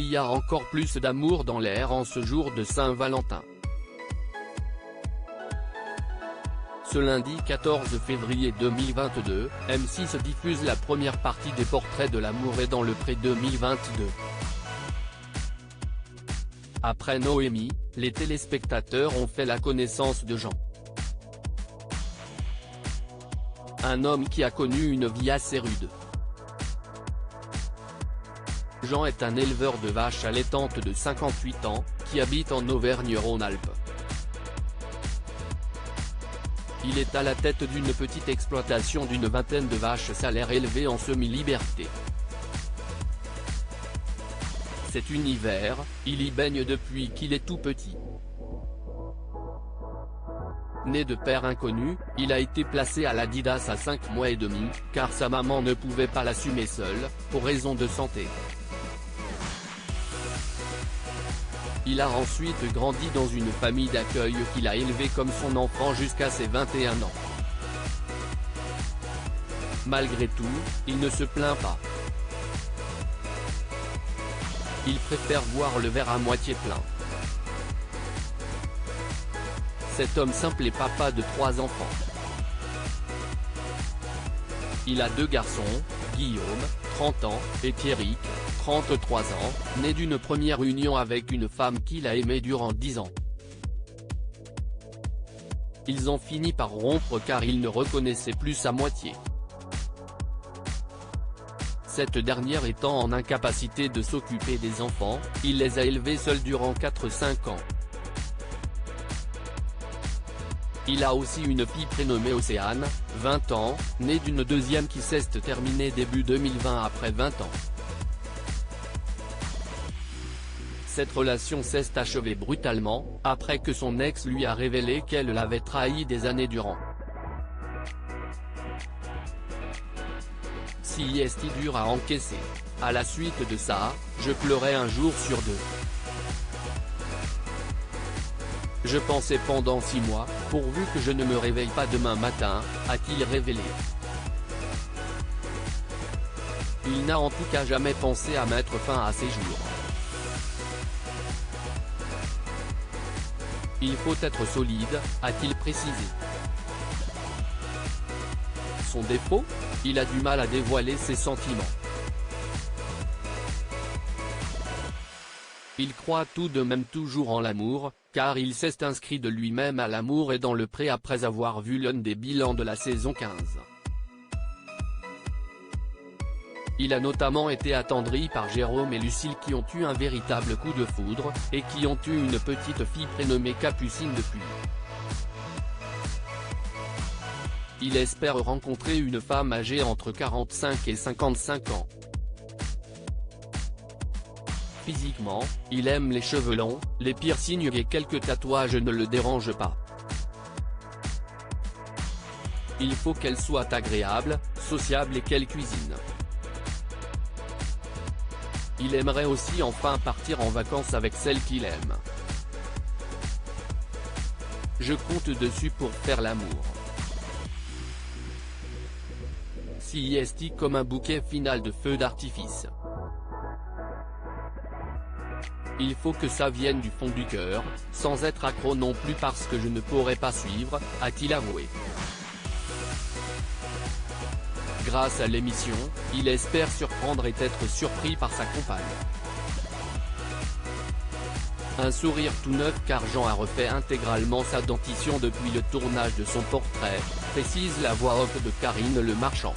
il y a encore plus d'amour dans l'air en ce jour de Saint-Valentin. Ce lundi 14 février 2022, M6 diffuse la première partie des Portraits de l'amour et dans le pré 2022. Après Noémie, les téléspectateurs ont fait la connaissance de Jean. Un homme qui a connu une vie assez rude. Jean est un éleveur de vaches allaitantes de 58 ans, qui habite en Auvergne-Rhône-Alpes. Il est à la tête d'une petite exploitation d'une vingtaine de vaches salaires élevées en semi-liberté. Cet univers, il y baigne depuis qu'il est tout petit. Né de père inconnu, il a été placé à l'Adidas à 5 mois et demi, car sa maman ne pouvait pas l'assumer seule, pour raison de santé. Il a ensuite grandi dans une famille d'accueil qu'il a élevé comme son enfant jusqu'à ses 21 ans. Malgré tout, il ne se plaint pas. Il préfère voir le verre à moitié plein. Cet homme simple est papa de 3 enfants. Il a 2 garçons, Guillaume, 30 ans, et Thierry, 33 ans, né d'une première union avec une femme qu'il a aimée durant 10 ans. Ils ont fini par rompre car il ne reconnaissait plus sa moitié. Cette dernière étant en incapacité de s'occuper des enfants, il les a élevés seuls durant 4-5 ans. Il a aussi une fille prénommée Océane, 20 ans, née d'une deuxième qui s'est terminée début 2020 après 20 ans. Cette relation s'est achevée brutalement, après que son ex lui a révélé qu'elle l'avait trahi des années durant. Si est dur à encaisser. À la suite de ça, je pleurais un jour sur 2. Je pensais pendant 6 mois, pourvu que je ne me réveille pas demain matin, a-t-il révélé. Il n'a en tout cas jamais pensé à mettre fin à ses jours. Il faut être solide, a-t-il précisé. Son défaut ? Il a du mal à dévoiler ses sentiments. Il croit tout de même toujours en l'amour, car il s'est inscrit de lui-même à l'amour et dans le pré après avoir vu l'un des bilans de la saison 15. Il a notamment été attendri par Jérôme et Lucille qui ont eu un véritable coup de foudre, et qui ont eu une petite fille prénommée Capucine depuis. Il espère rencontrer une femme âgée entre 45 et 55 ans. Physiquement, il aime les cheveux longs, les piercings et quelques tatouages ne le dérangent pas. Il faut qu'elle soit agréable, sociable et qu'elle cuisine. Il aimerait aussi enfin partir en vacances avec celle qu'il aime. Je compte dessus pour faire l'amour. Si est comme un bouquet final de feux d'artifice. Il faut que ça vienne du fond du cœur, sans être accro non plus parce que je ne pourrais pas suivre, a-t-il avoué. Grâce à l'émission, il espère surprendre et être surpris par sa compagne. Un sourire tout neuf car Jean a refait intégralement sa dentition depuis le tournage de son portrait, précise la voix off de Karine Le Marchand.